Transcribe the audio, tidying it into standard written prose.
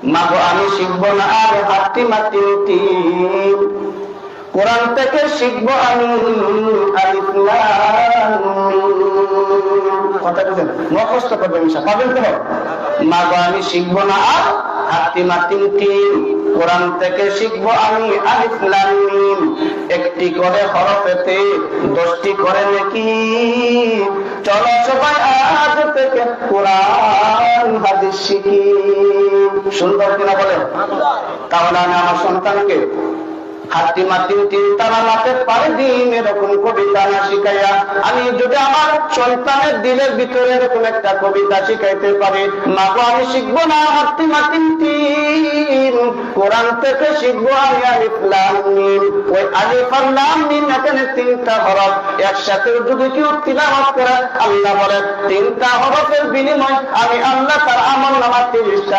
মাগো আমি শিখবো না আর হাতিমা তিন। কোরআন থেকে শিখবো আমি আলিফ লাম মিম। কথা বুঝেন? মুখস্থ করবেন ইনশাআল্লাহ, পাবেন তো? মাগো আমি শিখবো না আর হাতিমা তিন। কোরআন থেকে শিখবো আমি আলিফ লাম মিম। একটি করে হরফেতে 10টি করে নেকি। চলো সবাই আজ থেকে কোরআন হাদিস শিখি। সুন্দর কিনা বলেন? তাহলে আমি আমার সন্তানকে হাতিমা তিন তারা মাঠে পারে দিন এরকম কবিতা না শিখাইয়া, আমি যদি আমার সন্তানের দিলের ভিতরে এরকম একটা কবিতা শিখাইতে পারি, মাগো আমি শিখবো না হাতিমা তিন। কোরআন থেকে শিখবো আমি আলিফ লাম মিম। ওই আলিফ আর লাম মিম এখানে 3টা হরফ একসাথে যদি কেউ তিলাওয়াত করে, আল্লাহ বলে 3টা হরফের বিনিময় আমি আল্লাহ তার আমল নামা 30টা